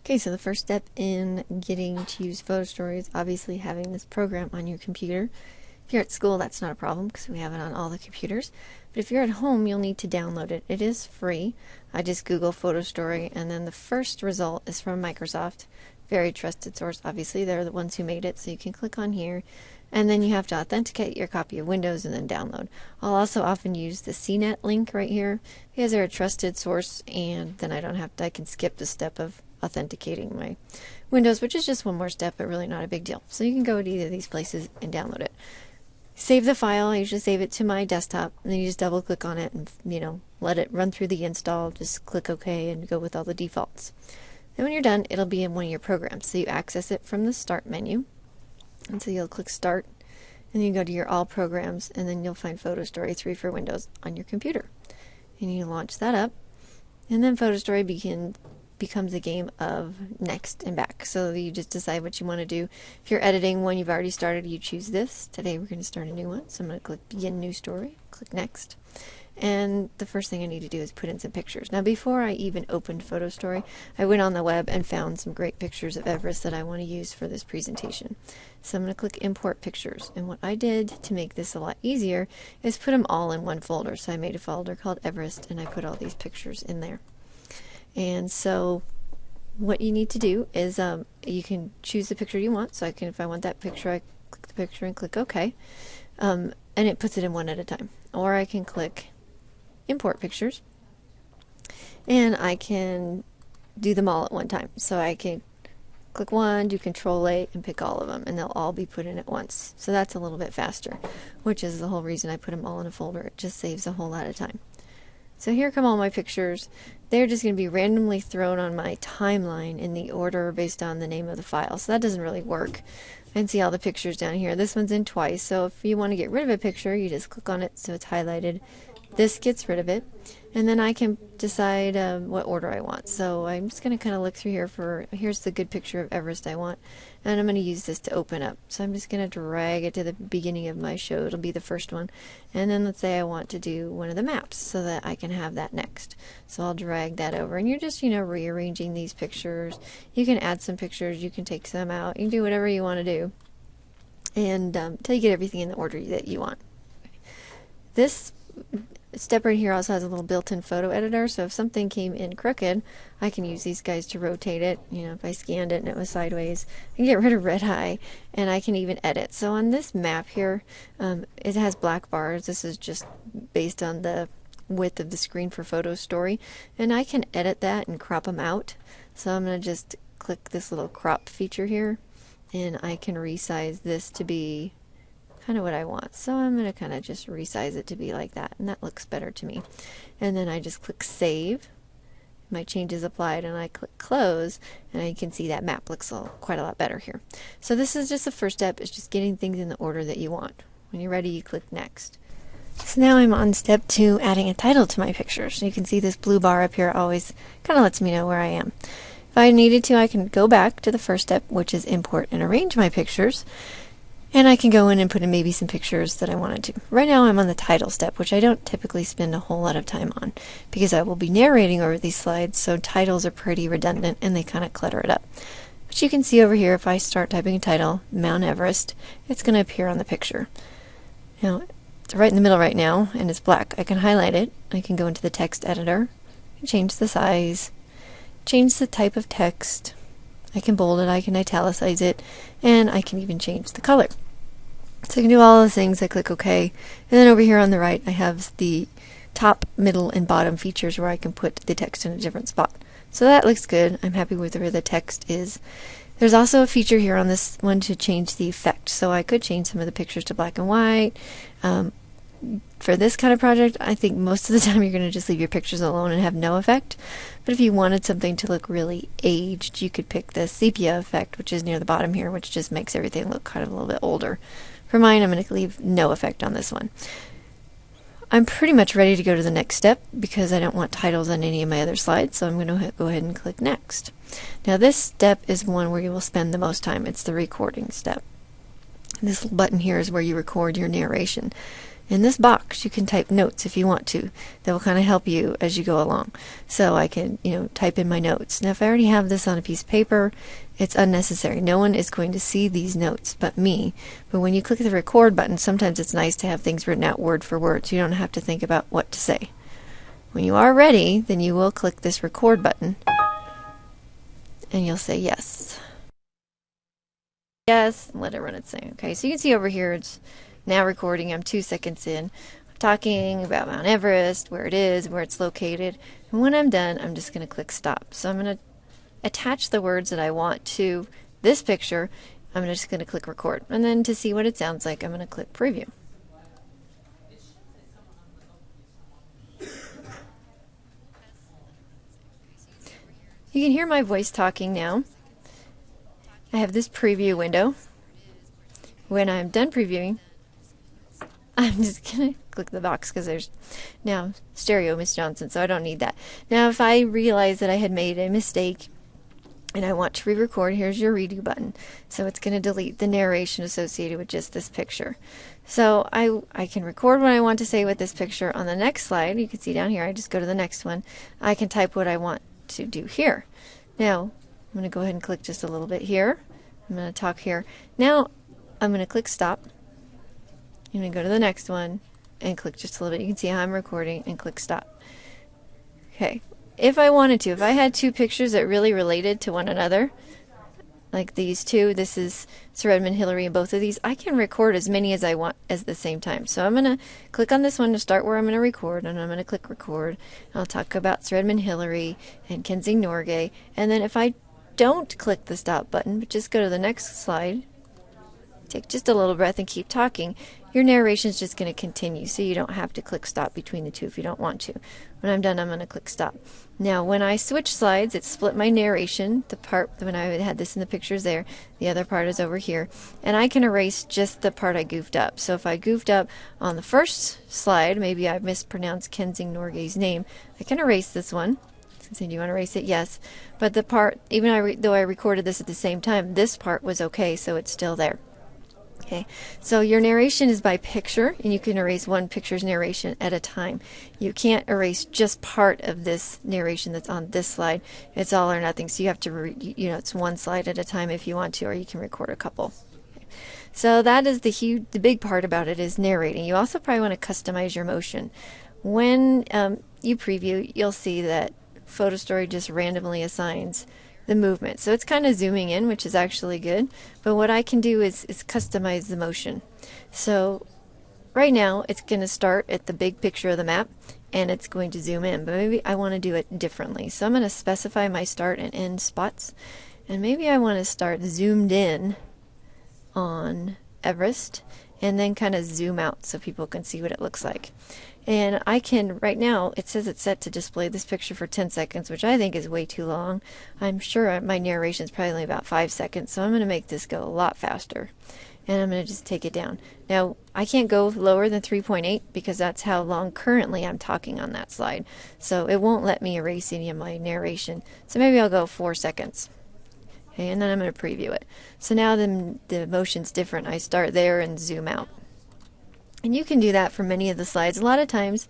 Okay, so the first step in getting to use Photostory is obviously having this program on your computer. If you're at school, that's not a problem because we have it on all the computers. But if you're at home, you'll need to download it. It is free. I just Google Photostory, and then the first result is from Microsoft. Very trusted source, obviously. They're the ones who made it, so you can click on here. And then you have to authenticate your copy of Windows and then download. I'll also often use the CNET link right here because they're a trusted source, and then I can skip the step of authenticating my Windows, which is just one more step, but really not a big deal. So you can go to either of these places and download it. Save the file. I usually save it to my desktop, and then you just double click on it and let it run through the install. Just click OK and go with all the defaults. Then when you're done, it'll be in one of your programs. So you access it from the Start menu, and so you'll click Start, and then you go to your All Programs, and then you'll find Photostory 3 for Windows on your computer. And you launch that up, and then Photostory becomes a game of next and back. So you just decide what you want to do. If you're editing one you've already started, you choose this. Today we're going to start a new one. So I'm going to click Begin New Story, click Next. And the first thing I need to do is put in some pictures. Now before I even opened Photostory, I went on the web and found some great pictures of Everest that I want to use for this presentation. So I'm going to click Import Pictures. And what I did to make this a lot easier is put them all in one folder. So I made a folder called Everest, and I put all these pictures in there. And so what you need to do is you can choose the picture you want. So if I want that picture, I click the picture and click OK. And it puts it in one at a time. Or I can click Import Pictures, and I can do them all at one time. So I can click one, do Control-A, and pick all of them, and they'll all be put in at once. So that's a little bit faster, which is the whole reason I put them all in a folder. It just saves a whole lot of time. So here come all my pictures. They're just going to be randomly thrown on my timeline in the order based on the name of the file. So that doesn't really work. I can see all the pictures down here. This one's in twice. So if you want to get rid of a picture, you just click on it so it's highlighted. This gets rid of it. And then I can decide what order I want. So I'm just going to kind of look through here here's the good picture of Everest I want. And I'm going to use this to open up. So I'm just going to drag it to the beginning of my show. It'll be the first one. And then let's say I want to do one of the maps so that I can have that next. So I'll drag that over. And you're just, rearranging these pictures. You can add some pictures. You can take some out. You can do whatever you want to do. And until you get everything in the order that you want. This step right here also has a little built-in photo editor, so if something came in crooked, I can use these guys to rotate it. If I scanned it and it was sideways, I can get rid of red eye, and I can even edit. So on this map here, it has black bars. This is just based on the width of the screen for Photostory, and I can edit that and crop them out. So I'm going to just click this little crop feature here, and I can resize this to be kind of what I want. So I'm going to kind of just resize it to be like that, and that looks better to me. And then I just click Save. My change is applied, and I click Close, and I can see that map looks quite a lot better here. So this is just the first step. It's just getting things in the order that you want. When you're ready, you click Next. So now I'm on step 2, adding a title to my picture. So you can see this blue bar up here always kind of lets me know where I am. If I needed to, I can go back to the first step, which is import and arrange my pictures. And I can go in and put in maybe some pictures that I wanted to. Right now I'm on the title step, which I don't typically spend a whole lot of time on because I will be narrating over these slides, so titles are pretty redundant and they kind of clutter it up. But you can see over here, if I start typing a title, Mount Everest, it's going to appear on the picture. Now, it's right in the middle right now, and it's black. I can highlight it. I can go into the text editor, change the size, change the type of text. I can bold it, I can italicize it, and I can even change the color. So I can do all those things. I click OK. And then over here on the right, I have the top, middle, and bottom features where I can put the text in a different spot. So that looks good. I'm happy with where the text is. There's also a feature here on this one to change the effect. So I could change some of the pictures to black and white. For this kind of project, I think most of the time you're going to just leave your pictures alone and have no effect. But if you wanted something to look really aged, you could pick the sepia effect, which is near the bottom here, which just makes everything look kind of a little bit older. For mine, I'm going to leave no effect on this one. I'm pretty much ready to go to the next step because I don't want titles on any of my other slides, so I'm going to go ahead and click Next. Now this step is one where you will spend the most time. It's the recording step. This little button here is where you record your narration. In this box, you can type notes if you want to. That will kind of help you as you go along. So I can, type in my notes. Now, if I already have this on a piece of paper, it's unnecessary. No one is going to see these notes but me. But when you click the record button, sometimes it's nice to have things written out word for word so you don't have to think about what to say. When you are ready, then you will click this record button and you'll say yes. Yes, and let it run its thing. Okay, so you can see over here it's now recording. I'm 2 seconds in. I'm talking about Mount Everest, where it is, where it's located. And when I'm done, I'm just going to click stop. So I'm going to attach the words that I want to this picture. I'm just going to click record. And then to see what it sounds like, I'm going to click preview. You can hear my voice talking now. I have this preview window. When I'm done previewing, I'm just going to click the box because there's now stereo Miss Johnson, so I don't need that. Now, if I realize that I had made a mistake and I want to re-record, here's your redo button. So it's going to delete the narration associated with just this picture. So I can record what I want to say with this picture on the next slide. You can see down here, I just go to the next one. I can type what I want to do here. Now, I'm going to go ahead and click just a little bit here. I'm going to talk here. Now, I'm going to click stop. I'm going to go to the next one and click just a little bit. You can see how I'm recording and click stop. Okay, if I wanted to, if I had two pictures that really related to one another, like these two, this is Sir Edmund Hillary and both of these, I can record as many as I want at the same time. So I'm going to click on this one to start where I'm going to record, and I'm going to click record. I'll talk about Sir Edmund Hillary and Tenzing Norgay, and then if I don't click the stop button, but just go to the next slide, take just a little breath and keep talking, your narration is just going to continue, so you don't have to click stop between the two if you don't want to. When I'm done, I'm going to click stop. Now, when I switch slides, it split my narration. The part when I had this in the pictures there, the other part is over here, and I can erase just the part I goofed up. So if I goofed up on the first slide, maybe I mispronounced Tenzing Norgay's name, I can erase this one. So do you want to erase it? Yes. But the part, even though I recorded this at the same time, this part was okay, so it's still there. Okay, so your narration is by picture, and you can erase one picture's narration at a time. You can't erase just part of this narration that's on this slide. It's all or nothing, so you have to, it's one slide at a time if you want to, or you can record a couple. Okay. So that is the big part about it is narrating. You also probably want to customize your motion. When you preview, you'll see that Photostory just randomly assigns the movement. So it's kind of zooming in, which is actually good. But what I can do is customize the motion. So right now it's going to start at the big picture of the map and it's going to zoom in. But maybe I want to do it differently. So I'm going to specify my start and end spots. And maybe I want to start zoomed in on Everest and then kind of zoom out so people can see what it looks like. And I can, right now, it says it's set to display this picture for 10 seconds, which I think is way too long. I'm sure my narration is probably only about 5 seconds, so I'm going to make this go a lot faster. And I'm going to just take it down. Now, I can't go lower than 3.8 because that's how long currently I'm talking on that slide. So it won't let me erase any of my narration. So maybe I'll go 4 seconds. Okay, and then I'm going to preview it. So now the motion's different. I start there and zoom out. And you can do that for many of the slides. A lot of times,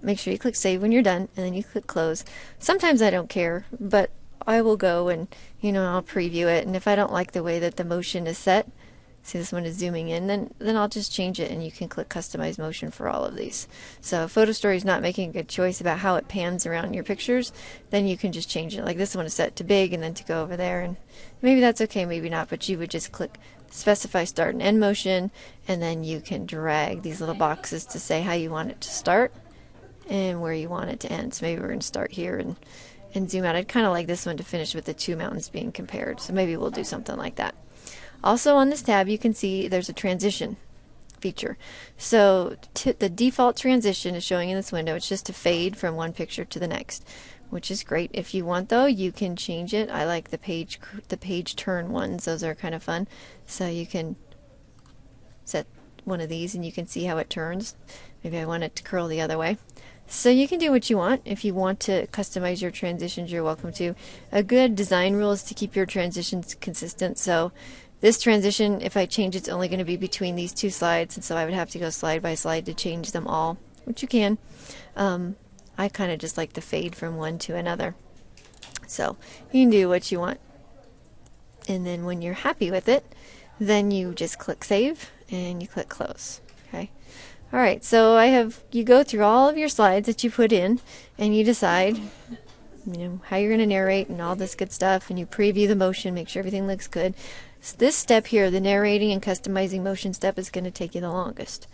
make sure you click save when you're done, and then you click close. Sometimes I don't care, but I will go and, I'll preview it. And if I don't like the way that the motion is set, see this one is zooming in, then I'll just change it, and you can click customize motion for all of these. So if Photostory is not making a good choice about how it pans around your pictures, then you can just change it. Like this one is set to big and then to go over there, and maybe that's okay, maybe not, but you would just click specify start and end motion, and then you can drag these little boxes to say how you want it to start and where you want it to end. So maybe we're going to start here and zoom out. I'd kind of like this one to finish with the two mountains being compared, so maybe we'll do something like that. Also on this tab you can see there's a transition feature. So the default transition is showing in this window. It's just to fade from one picture to the next, which is great. If you want though, you can change it. I like the page turn ones. Those are kind of fun. So you can set one of these and you can see how it turns. Maybe I want it to curl the other way. So you can do what you want. If you want to customize your transitions, you're welcome to. A good design rule is to keep your transitions consistent. So This transition, if I change, it's only going to be between these two slides, and so I would have to go slide by slide to change them all, which you can. I kind of just like to fade from one to another. So you can do what you want. And then when you're happy with it, then you just click save and you click close. Okay. All right, so you go through all of your slides that you put in, and you decide, how you're going to narrate and all this good stuff, and you preview the motion, make sure everything looks good. So this step here, the narrating and customizing motion step, is going to take you the longest.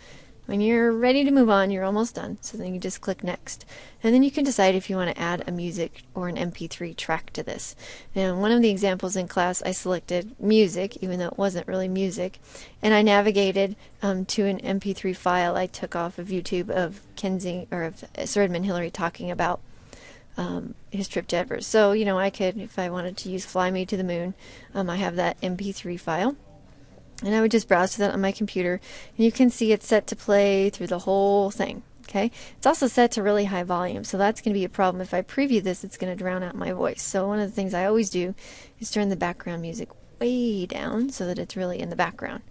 When you're ready to move on, you're almost done, so then you just click next. And then you can decide if you want to add a music or an MP3 track to this. And one of the examples in class, I selected music, even though it wasn't really music, and I navigated to an MP3 file I took off of YouTube of Sir Edmund Hillary talking about his trip to Everest. So, I could, if I wanted to use Fly Me to the Moon, I have that MP3 file. And I would just browse to that on my computer, and you can see it's set to play through the whole thing. Okay, it's also set to really high volume, so that's going to be a problem. If I preview this, it's going to drown out my voice. So one of the things I always do is turn the background music way down so that it's really in the background.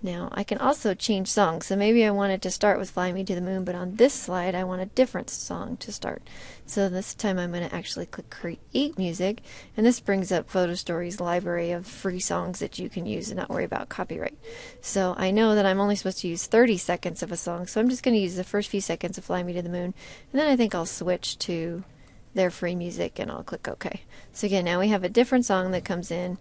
Now I can also change songs, so maybe I wanted to start with Fly Me to the Moon, but on this slide I want a different song to start. So this time I'm going to actually click Create Music, and this brings up Photostory's library of free songs that you can use and not worry about copyright. So I know that I'm only supposed to use 30 seconds of a song, so I'm just going to use the first few seconds of Fly Me to the Moon, and then I think I'll switch to their free music and I'll click OK. So again, now we have a different song that comes in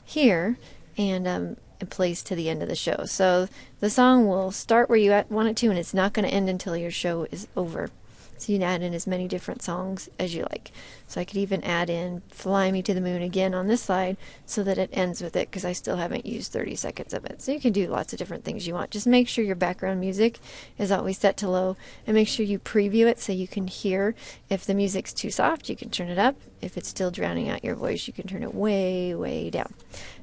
here, and it plays to the end of the show. So the song will start where you want it to, and it's not going to end until your show is over. So you can add in as many different songs as you like. So I could even add in Fly Me to the Moon again on this slide so that it ends with it, because I still haven't used 30 seconds of it. So you can do lots of different things you want. Just make sure your background music is always set to low, and make sure you preview it so you can hear. If the music's too soft, you can turn it up. If it's still drowning out your voice, you can turn it way, way down.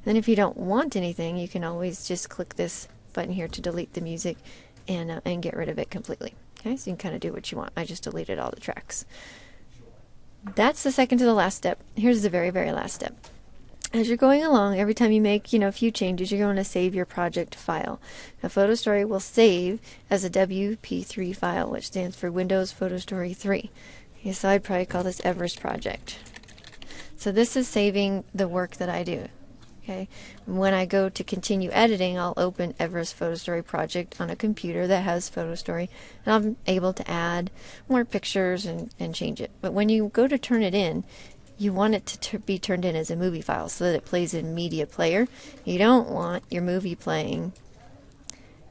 Then if you don't want anything, you can always just click this button here to delete the music and get rid of it completely. Okay, so you can kind of do what you want. I just deleted all the tracks. That's the second to the last step. Here's the very, very last step. As you're going along, every time you make, a few changes, you're going to save your project file. Now, Photostory will save as a WP3 file, which stands for Windows Photostory 3. Okay, so I'd probably call this Everest Project. So this is saving the work that I do. Okay. When I go to continue editing, I'll open Everest Photostory project on a computer that has Photostory, and I'm able to add more pictures and change it. But when you go to turn it in, you want it to be turned in as a movie file so that it plays in Media Player. You don't want your movie playing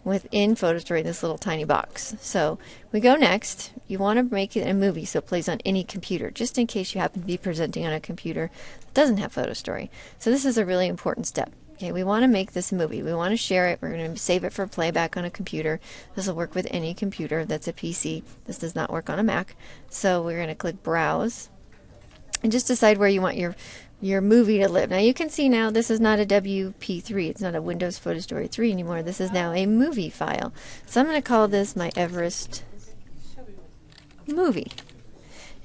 within Photostory in this little tiny box. So we go next. You want to make it a movie so it plays on any computer, just in case you happen to be presenting on a computer that doesn't have Photostory. So this is a really important step. Okay, we want to make this a movie. We want to share it. We're going to save it for playback on a computer. This will work with any computer that's a PC. This does not work on a Mac. So we're going to click Browse and just decide where you want your movie to live. Now you can see now this is not a WP3. It's not a Windows Photostory 3 anymore. This is now a movie file. So I'm going to call this my Everest movie.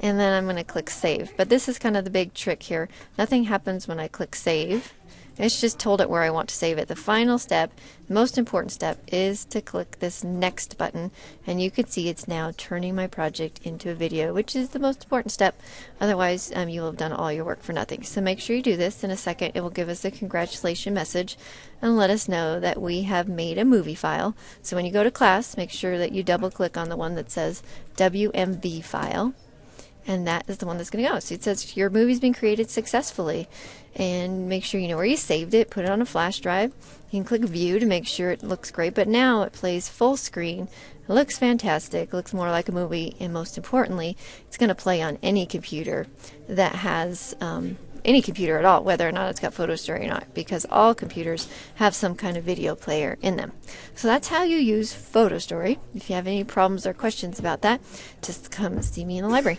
And then I'm going to click Save. But this is kind of the big trick here. Nothing happens when I click Save. It's just told it where I want to save it. The final step, the most important step, is to click this Next button, and you can see it's now turning my project into a video, which is the most important step. Otherwise, you will have done all your work for nothing. So make sure you do this. In a second, it will give us a congratulations message and let us know that we have made a movie file. So when you go to class, make sure that you double click on the one that says WMV file. And that is the one that's going to go. So it says your movie's been created successfully. And make sure you know where you saved it. Put it on a flash drive. You can click View to make sure it looks great. But now it plays full screen. It looks fantastic. It looks more like a movie. And most importantly, it's going to play on any computer that has any computer at all, whether or not it's got Photostory or not, because all computers have some kind of video player in them. So that's how you use Photostory. If you have any problems or questions about that, just come see me in the library.